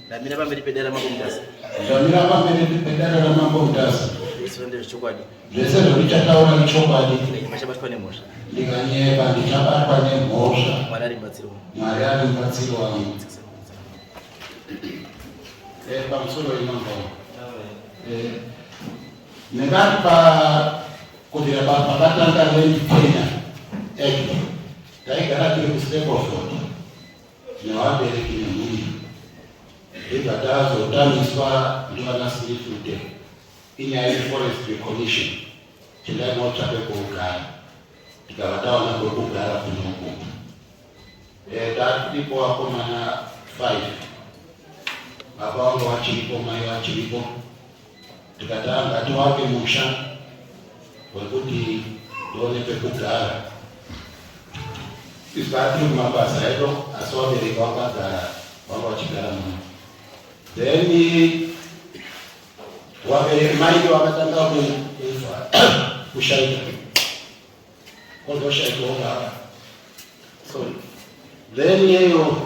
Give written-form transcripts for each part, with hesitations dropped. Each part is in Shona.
Ndamira pamberi pedera mambo mutasa. Ndamira pamberi pedera mambo mutasa. Isso ndiro chokwadi. Zvese zvichataura nechokwadi. Ndichabatwa nemhosva. Ndikanyeba ndichabatwa nemhosva. Mwari ari mubatsiri wangu. Mwari ari mubatsiri wangu. Pamusoro wemambo. Nekati kubvira pakatanga Kenya Act taigara tiri kuStapleford nevabereki nemhuri ndibva tazotamiswa ndivana Sirifute inyaya yeForestry Commission tindainotsvake kugara tikava taona kwekugara kunoku. Tiripo vakomana 5 baba vangu vachiripo mai vachiripo tikatanga tivake musha wekuti tione pekugara. Tisati mumabasa edu asi vabereki vakagara vanga vachigara muno. Then vabereki mai vakatanga kushaika kozoshaika ogara. Sorry. Then yeyo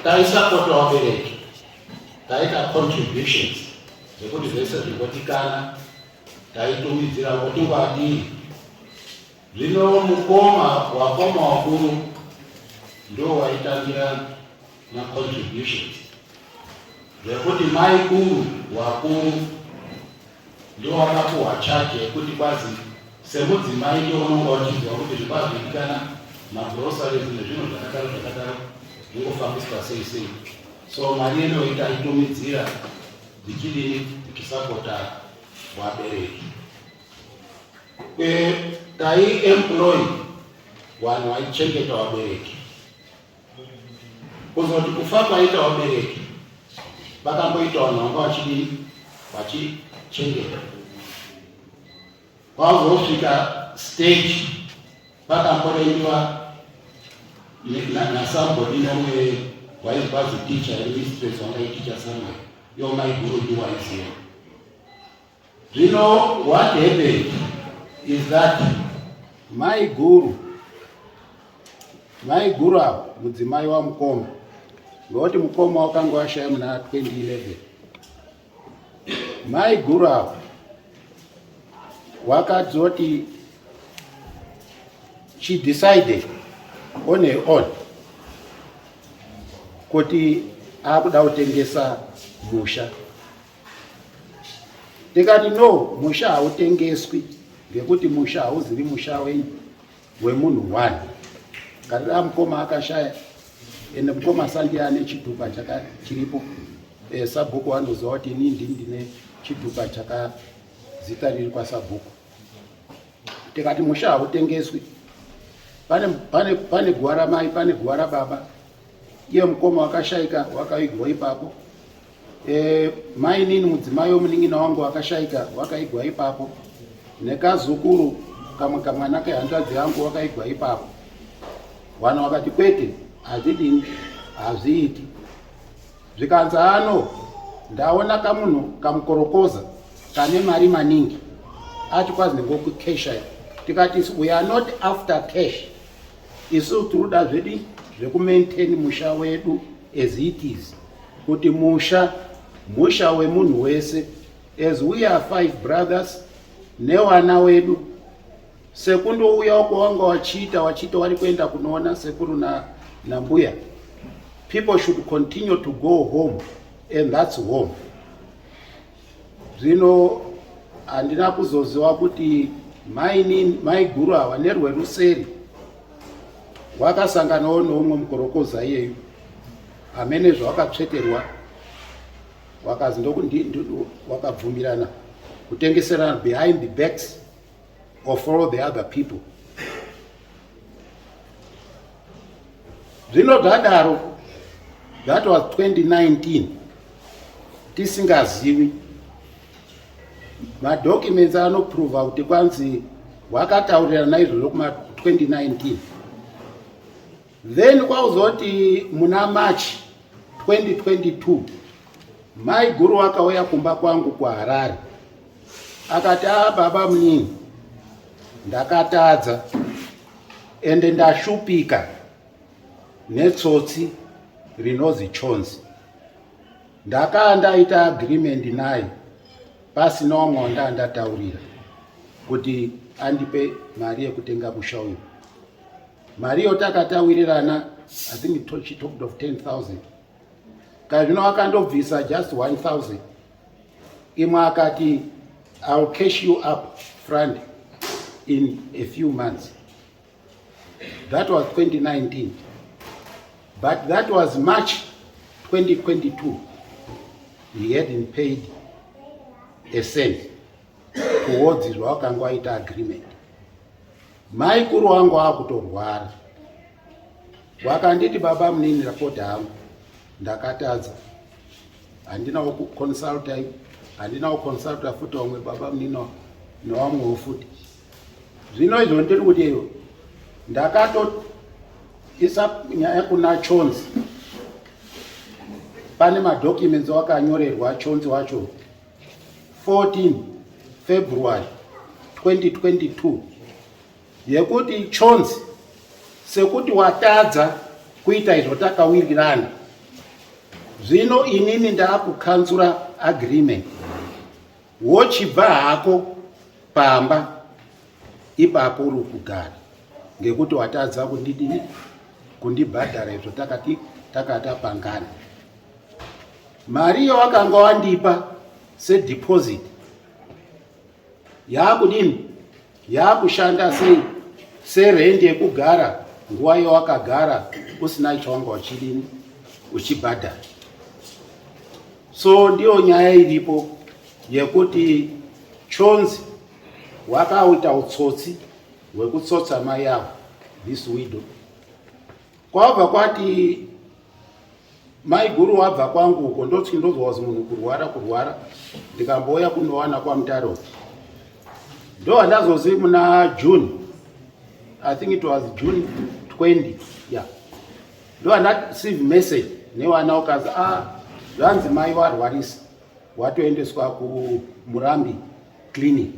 taisapota vabereki taita contributions zekuti zvese zvingotikana taitumidzira kuti vadii. Zvino wakoma wakuru ndo waitangira na contributions zvekuti mai kuru wakuru ndo wakapuwa chake yekuti kwazi semudzimai ndio unonga uchiziva kuti zvibazvitikana magroceries nezvinhu zvakadaro zvingofambiswa sei sei. So mari ino itaitumidzira dzichidini dzichisapota vabereki. Tai-employ vanhu vaichengeta vabereki. Kuzoti kufa kwaita vabereki vakamboita vanhu vanga vachichengeta. Vazosvika stage vakamborendiwa nasambodi nomwe waizvazi teacher mistress wangaiticha somewhere yo mai guru ndiwaiziva. Zvino what happened is that mai guru avo mudzimai wamukoma ngokuti mukoma wakanga washaya muna 2011. Mai guru avo wakadzoti she decided on her own kuti akuda kutengesa musha. Tikati no, musha hautengeswi ngekuti musha hauzivi musha wemunhu wani. Kana mukoma akashaya ende mukoma sandi ane chitupa chiripo sabhuku vanoziva kuti inini ndine chitupa zita riri kwasabhuku. Tikati musha hautengeswi, pane gwara mai pane gwara baba. Iye mukoma wakashaika wakaigwa ipapo. Mai nini mudzimai womunin'ina wangu wakashaika wakaigwa ipapo. Nekazukuru kamwe kamwana kehanzvadzi yangu wakaigwa ipapo. Vanhu vakati kwete hazvidini hazviiti. Zvikanza ano ndaona kamunhu kamukorokoza kane mari maningi ati kwazi ngokukesha. Tikati we are not after cash. Isu tiruda zvedi zvekumaintain musha wedu as it is. Kuti musha wemunhu wese. As we are 5 brothers newana wedu. Sekundouya uko wanga wachita wari kuenda kunoona sekuru na mbuya. People should continue to go home and that's home. Zvino handina kuzoziva kuti mai guru ava nerweruseri wakasanganawo noumwe mukorokoza iyeyu amene zvawakatsveterwa wakazi wakabvumirana kutengeserana behind the backs of all the other people. Zvino zvadaro, that was 2019. Tisingazivi. Madocuments anoprova kuti kwanzi wakataurirana izvozvo kuma 2019. Then kwauzoti muna March 2022 mai guru wakauya kumba kwangu kuHarare. Akati baba munini ndakatadza ende ndashupika netsotsi rinozi Chonzi. Ndakanga ndaita agreement naye pasina umwe wandandataurira kuti andipe mari yekutenga musha uyu. Mari yotakataurirana, I think she talked of 10,000. Kazvino akandobvisa just 1,000. Imwe akati, I'll cash you up front in a few months. That was 2019. But that was March 2022. He hadn't paid a cent towards his wakanga waita agreement. Maikuru wangu akutorwara. Wakanditi baba munini rapota hangu. Ndakatadza. Handina consulta futi wamwe baba munino nawamwe futi. Zvino izvo ndiri kuti iyo ndakato isa nyaya kuna Chonzi. Pane madocuments wakanyorerwa Chonzi wacho 14 February 2022 yekuti Chonzi sekuti watadza kuita izvo takawirirana, zvino inini ndaakukansura agreement, wochibva hako pamba ipapo uri kugara ngekuti watadza kundibhadhara izvo takatapangana. Mari yawakanga wandipa sedeposit yaakudini, yaakushanda serent yekugara nguva yawakagara usina chawanga wachidini uchibhadhara. So ndiyo nyaya iripo yekuti Chonzi wakaita utsotsi hwekutsotsa mai yavo, this widow. Kwabva kwati mai guru wabva kwangu uko ndozwazi munhu kurwara ndikambouya kunowana kwaMutaro. Ndo andazozi muna June, I think it was June 20, yeah. Ndo andasive message newana ukazi zvanzi mai warwarisa watoendeswa kuMurambi clinic.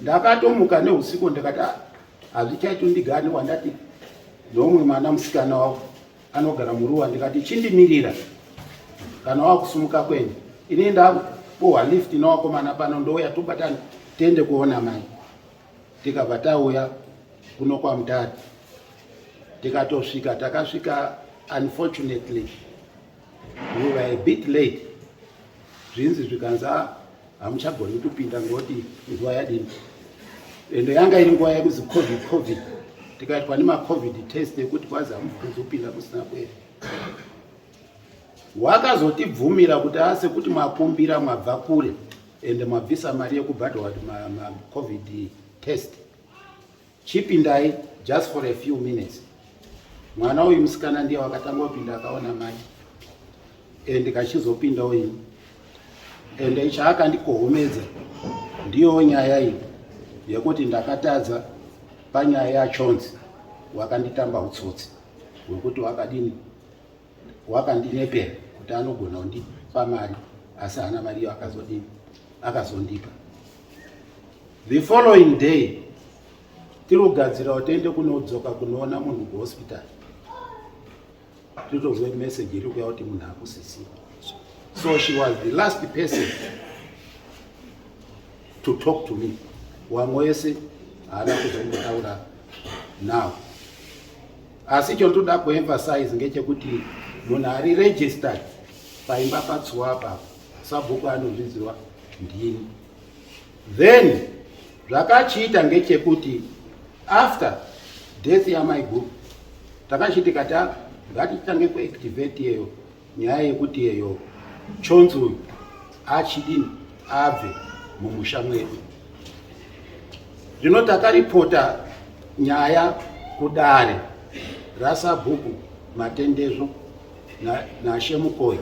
Ndakatomuka neusiku ndikati hazvichaiti ndigane wandati nomwe mwana musikana wavo anogara muruwa, ndikati chindimirira kana wakusumuka kwenyu. Ini ndapuhwa lift nawakomana pano ndouya tobatana tiende kuona mai. Tikabva tauya kuno kwaMutare tikatosvika, takasvika unfortunately we were a bit late. Zvinzi zvikanzi hamuchagoni kutopinda ngoti nguva yadini, endo yanga iri nguva yekuzi covid. Tikati pane macovid test ekuti kwazi hamuzopinda musina kwere. Wakazotibvumira kuti sekuti makumbira mwabva kure ende mabvisa mari yekubhadhwa covid test, chipindai just for a few minutes. Mwana uyu musikana ndiye wakatanga kupinda akaona mai ende kachizopinda uyu ende chaakandikohomedza ndiyo nyaya iyi yekuti ndakatadza panyaya yaChonzi wakanditamba utsotsi hwekuti wakandinepera kuti anogona kundipa mari asi hana mari akazondipa. The following day tirikugadzira kuti tiende kunodzoka kunoona munhu kuhospital, titozwe message iri kuya kuti munhu akusisiwa. So she was the last person to talk to me. Wamwe wese haana kuzombotaura now. Asi chondoda kuemphasize ngechekuti munhu ari registered paimba patsuwa apa sabhuku anozviziva ndini. Then zvakachiita ngechekuti after death yamai guru takachitika ngatitange kuactivate yeyo nyaya yekuti yeyo Chonzi uyu achidini abve mumusha mwedu. Zvino takaripota nyaya kudare rasabhuku Matendezvo naShemukoya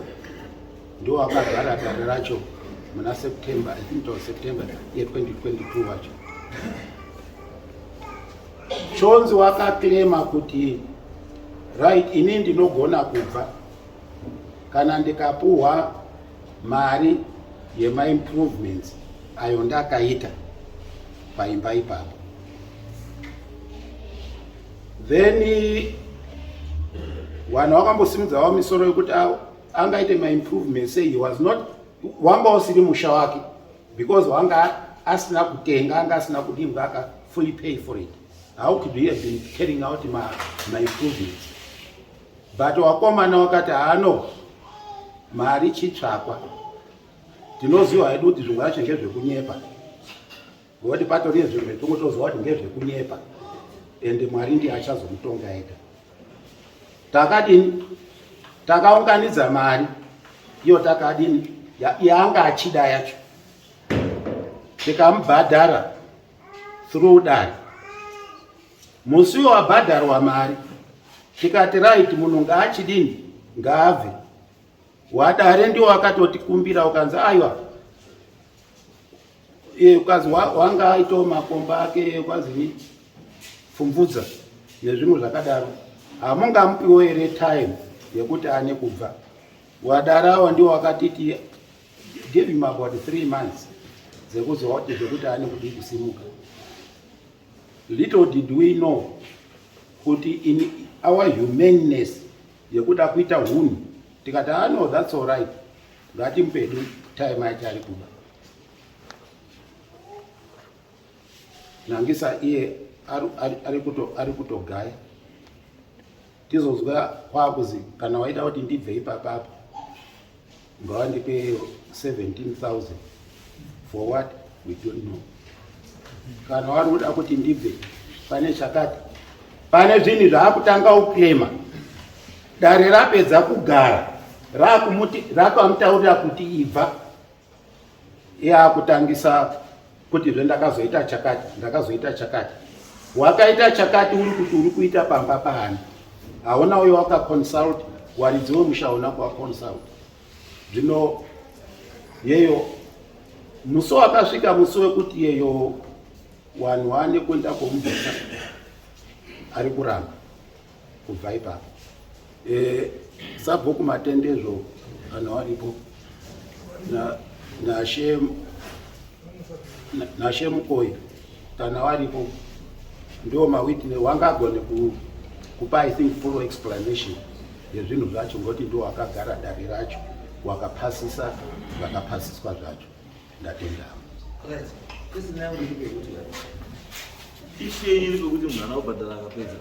ndo wakagara dare racho muna September, I think it was September year 2022 wacho. Chonzi wakaklema kuti right, ini ndinogona kubva kana ndikapuhwa mari yema improvements ayo ndakaita paimba ipapo. Then vanhu vakambosimudzawo misoro yekuti angaite maimprovements sei he was not wanga usiri musha wake because wanga asina kutenga anga asina kudini aka fully pay for it. How could we have been carrying out my improvements? But wakomana wakati hano mari chitsvakwa tinoziva hedu kuti zvimwe zvacho ngezvekunyepa ngokuti patori nezvinhu zvetongotoziva kuti ngezvekunyepa ende Mwari ndiye achazomutonga ega. Takadini takaunganidza mari iyo takadini yaanga achida yacho tikamubhadhara through dare. Musi wabhadharwa mari tikati right munhu ngaachidini ngaabve wadare ndiwo wakatotikumbira ukanzi aiwa ukazi wanga aitawo makomba ake ukazini pfumvudza nezvimwe zvakadaro hamungamupiwo here time yekuti ane kubva. Wadarawo ndiwo wakatiti give him about 3 months dzekuziva kuti zvekuti ane kudi kusimuka. Little did we know kuti in our humaneness yekuda kuita hunhu tikati no that's all right ngatimpedu time yacho ari kuda nangisa iye ari kutogaya tizozwa kwakuzi kana waida kuti ndibve ipapapo ngawandipe 17,000 for what we don't know. Kana wari kuda kuti ndibve pane chakati pane zvinhu zvaakutanga uklema dare rapedza kugara rakamutaurira kuti ibva iye akutangisa kuti ndakazoita chakati ndakazoita chakati. Wakaita chakati uri kuti uri kuita pamba pahani hauna uyo wakaconsult waridziwe mushaona kwaconsult. Zvino yeyo musi wakasvika musi wekuti yeyo vanhu vane kuenda komubvisa ari kuramba kubva ipapo. Sabhuku matendezvo vanhu varipo nashe mukoyi kana varipo ndiwo mawitness wangagone kupa I think full explanation yezvinhu zvacho ngoti ndiwo wakagara dare racho wakapasisa vakapasiswa zvacho ndatenda. Ishe iri kuti munhu ana kubhadhara akapedza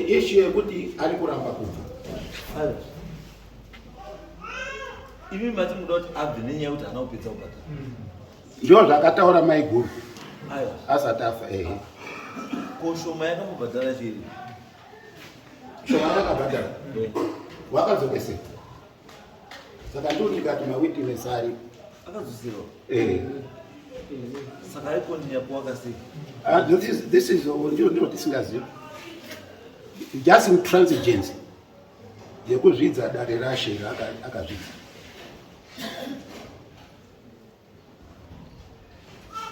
ishe yekuti ari kuramba kubva imi mati muda kuti abve nenyaya kuti ana kupedza kubhadhara ndizvo zvakataura mai guru asati afa. ko shoma yakamubhadhara chiri shoma yakabhadhara wakadzokeseka saka ndiwo ndikati mawitness ari akadzosirwa saka aikontinya kuwakaseka. This is ndiwo tisingazivi just intransigence yekuzvidza dare rashe akazvidza.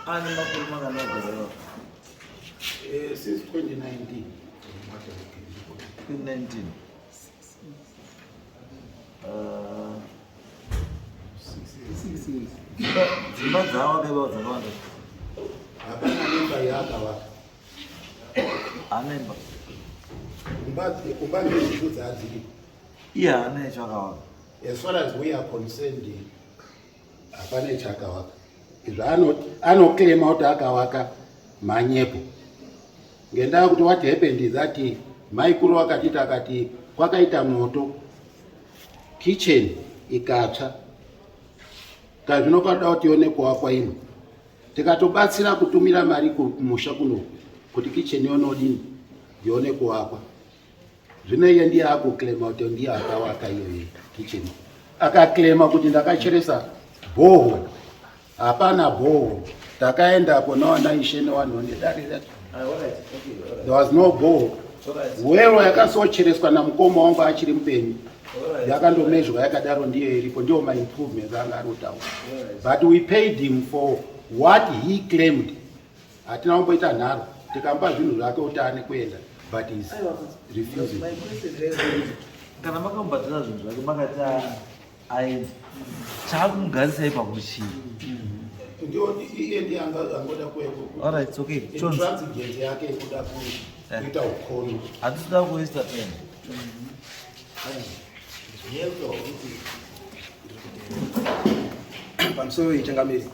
Ani makuru makanagara since 2019 dzimba dzavo beba dzakawanda hapana nemba yaakavaka anemba kumba ndezvizo dzaadziri iye haana ichakawaka. as far as we are concerned hapana ichakavaka. Izvo anoklema kuti akavaka manyepo ngendaa yekuti what happened is that maikuru wakatita akati kwakaita moto kitchen ikatsva kazvinopada kuti ionekwa kwaino tikatobatsira kutumira mari kumusha kuno kuti kitchen yonodini yone kuwakwa. Zvino iye ndiye akuklema kuti ndiye akawaka iyoyo kitchen akaklema kuti ndakacheresa boho hapana boho takaenda kunaona ishe nevanhu nedare racho there was no boho. Wero yakasochereswa namukoma wangu achiri mupenyu yakandomezhwa yakadaro ndiyo iripo ndiwo maimprovements anga anotaura but we paid him for what he claimed. Hatina kumboita nharo tikampa zvinhu zvake kuti ane kuenda but is refusing. Kana makamubhadhara zvinhu zvake makati aenda chaakumugadzisai pamuchini ndiyo iye ndiye angoda kueko. Alright, it's okay. Intransigence yake kuda kuita ukono. Hatisi kuda kuwaste time. pamusoro yechangamiri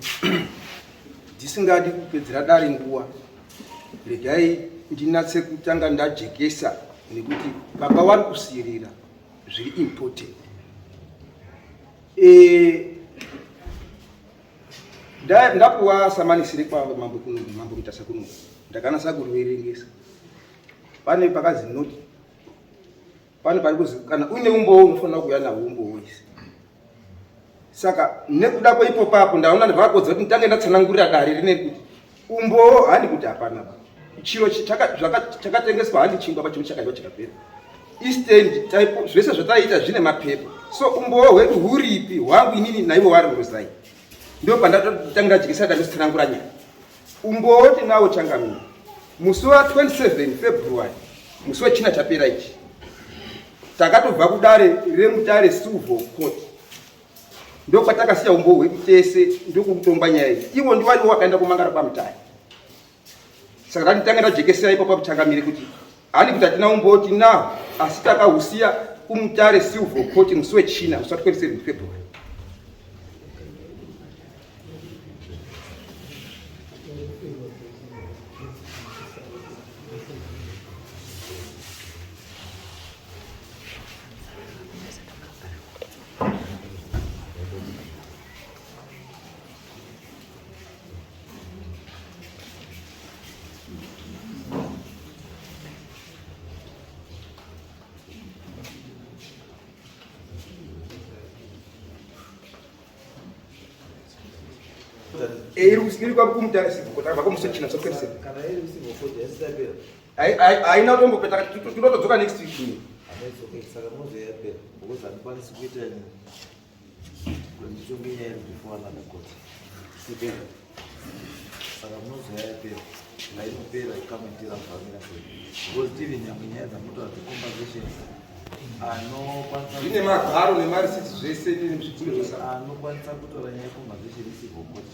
ndisingadi kupedzera dare nguva, regai ndinatse kutanga ndajekesa nekuti baba vari kusiyirira zviri important. Ndapuwa samanisire kwamambo kuitasa kununga ndakanasa kuriverengesa. Pane pakazi noti pane pari kuzi kana uine umbowo unofanira kuuya nawo umbowo ise. Saka nekuda kwaipo papo ndaona ndavakodza kuti nditange ndatsanangurira dare rine kuti umbowo handi kuti hapana chiro chakatengeswa handi chingwa pachiro chakaiwa chikapera. Eastern type zvese zvataita zvine mapepa. So umbowo hwedu huripi hwangu inini naivo vari uruzai. Ndio pandatanga ndajikisa ndandotsanangura nyaya. Umbowo tinawo Changamire. Musi wa 27 February musi wechina chapera ichi takatobva kudare remutare Silver Court. Ndio kwatakasiya umbowo hwedu tese ndokutomba nyaya iyi. Ivo ndiwo wali wakaenda kumangara pamutare. Saka nditanga ndajekesa ipo pakuChangamire kuti handi kuti atina umbowo tinawo asi takahusiya kumutare Silver Court musi wechina musi wa 27 February. Iri kwa kumutare Silver Court abva musi wechina musi wa 27. Kana iri Silver Court yasapera. Haina kutombopeta tinotodzoka next week. Saka mozoyapera because handikwanisi kuita ndichonge nyaya before another court. Saka mozoyapera ngainopera ikamuitira mvamira because tiri nyaya dzamutora compensation Zvine magaro nemarisiti zvese nezvigure zvose anokwanisa kutora nyaya yecompensation iSilver Court.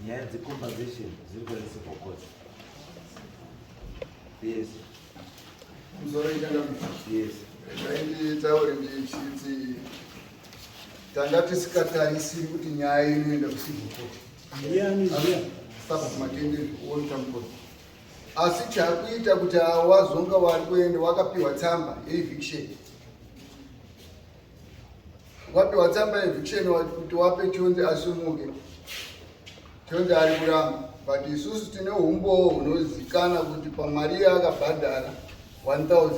Nyaya dzecompensation dziri kwaISilver Court. Yes. Yes. Ndaitaure ndichiti tanga tisikatarisiri kuti nyaya inoenda kuSilver Court. Saka kumatende all time court. Asi chakuita kuti wazonga wari kuenda wakapiwa tsamba yeeviction. Wapiwa tsamba yeeviction kuti wape Chonzi asumuke. Chonzi ari kuramba. But isusu tine umbowo hunozikana kuti pamari akabhadhara 1000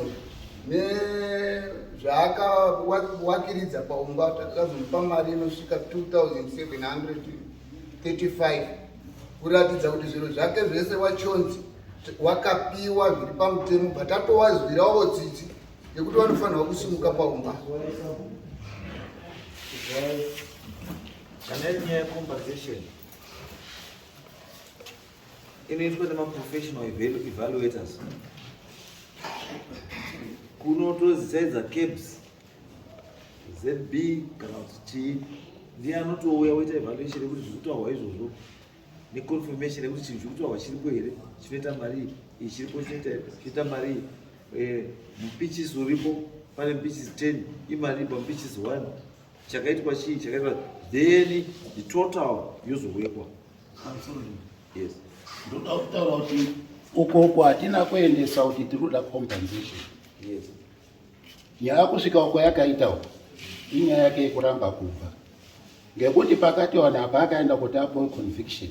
nezvaakawakiridza paumba takazomupa mari inosvika 2735 kuratidza kuti zviro zvake zvese waChonzi wakapiwa zviri pamutemo but atowazwirawo tsitsi yekuti vanofanirwa kusimuka paumba. Kana iri nyaya yecompensation inoitwa nemaprofessional evaluators. Kunotozisaidza CABS, ZB kana kuti T ndiye anotouya woita evaluation yekuti zvirikutaurwa izvozvo neconfirmation yekuti chinhu chirikutaurwa chiripo here, chinoita mari iyi, chiripo chinoita mari iyi. Mupitches uripo pane pitches 10 imari pamupitches 1 chakaitwa chii chakaitwa, then the total yozowekwa. Yes. Ndoda kutaura kuti ukoko hatina kuendesa kuti tiri kuda compensation. Yes. Nyaya kusvika uko yakaita uko inyaya yake yekuramba kubva, ngekuti pakati vanhu apa akaenda kuti apo conviction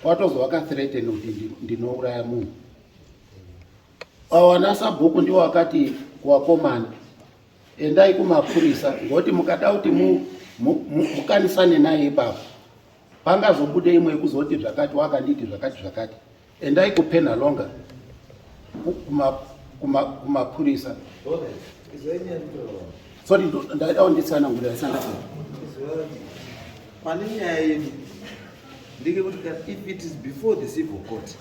watozo wakathreaten kuti ndinouraya munhu. Wana sabhuku ndiwo wakati kuvakomana endai kumapurisa ngoti mukada kuti mukanisane naye ipapo pangazobude imwe yekuzoti zvakati wakanditi zvakati endai kupena longa kumapurisa. Sorry, ndaida kunditsana ngura sanga. Pane nyaya yedu ndike kuti if it is before the Silver Court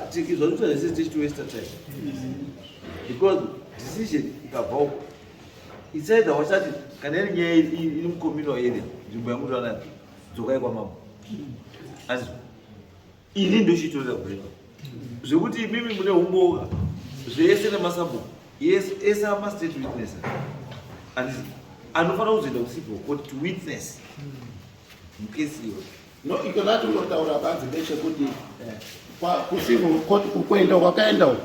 tikizvakuita zvese tichiti waste time because decision ikabva uko it's either wachati kana iri nyaya iri mucommunal area nzvimbo yamuti wana dzokai kwamambo asi ini ndochitorera kurepa zvekuti mimi mune umboka zvese nemasabhuku ese ama-state witness anofanira kuzoenda kucivil court to witness mukesi iyoyo. No, iko latingotaura banzi ndechekuti kucivil court kukwenda kwakaenda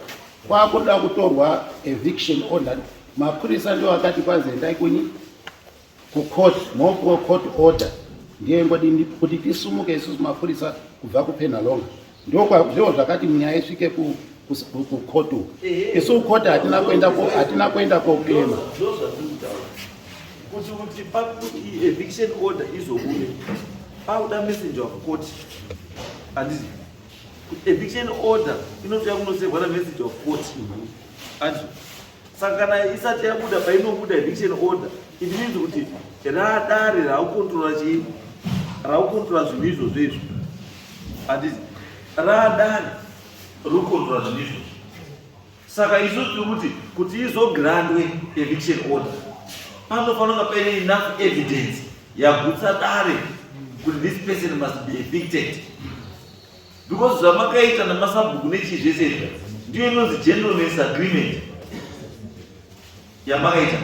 kwakuda kutorwa eviction order. Mapurisa ndio wakati kwanza endai kucourt mopo court order ndiye ngodi kuti tisumuke isusu mapurisa kubva kupenalonga ndio zvakati munyaya isvike kucourt isu court hatina kuenda kopema kuti pakuti eviction order izobuye pauda messenger of court handizi eviction order inofika kunosevwa na-message of court anzi saka kana isati yabuda painobuda eviction order it means kuti radare raukontrola chii raukontrola zvinhu izvozvo izvo handizi radare rokontrola zvinhu izvozvo. Saka isusu tiri kuti izograndwe eviction order panofanira paine enough evidence yagutsa dare kuti this person must be evicted, because zvamakaita namasabhuku nechii zvese ndiyo inonzi gentleman's agreement yamakaita,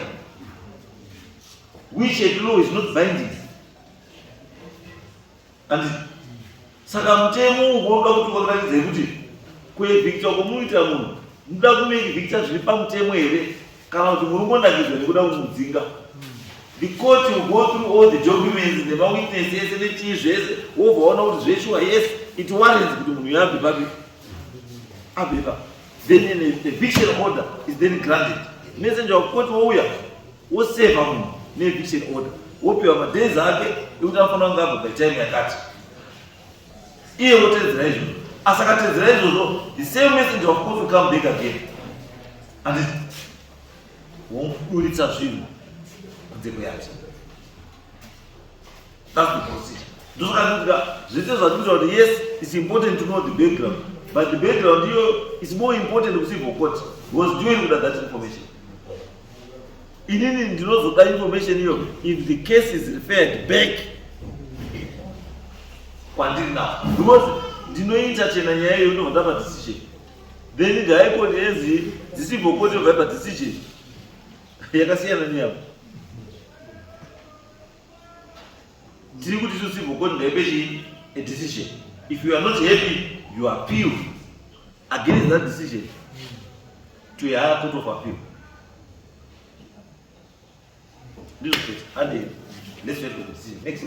which at law is not binding. And saka mutemo unoda kuti wakaratidze kuti kuevicta kwomuita munhu muda kuevicta zviri pamutemo here kana kuti muri kungonakidzwa nekuda kumudzinga. The court will go through all the documents nemawitness ese nechii zvese wobvaona kuti zveshuwa yes it warrants kuti munhu yabve papi abve pa, then an eviction order is then granted. Messenger of court wouya woseva munhu ne-eviction order wopiwa madays ake ekuti anofanira kunge abva patime yakati iye wotedzera izvozvo. Asakatedzera izvozvo the same messenger of court will come back again and womuburitsa zvinhu kunzeko yake. That's the procedure. Ndosaka zvese zvatiita kuti yes it's important to know the background, but the background iyo is more important to civil court because doing with that information. Inini ndinozoda information iyo if the case is referred back kwandiri now, because ndinoentertaina nyaya iyo ndobva ndapa decision, then the high court ezi the civil court yobva yapa decision yakasiyana neyapo. Tiri kuti isu civil court ngaipe a decision. If you are not happy, you appeal against that decision to a higher court of appeal. This is it. And let's wait for the decision. Next.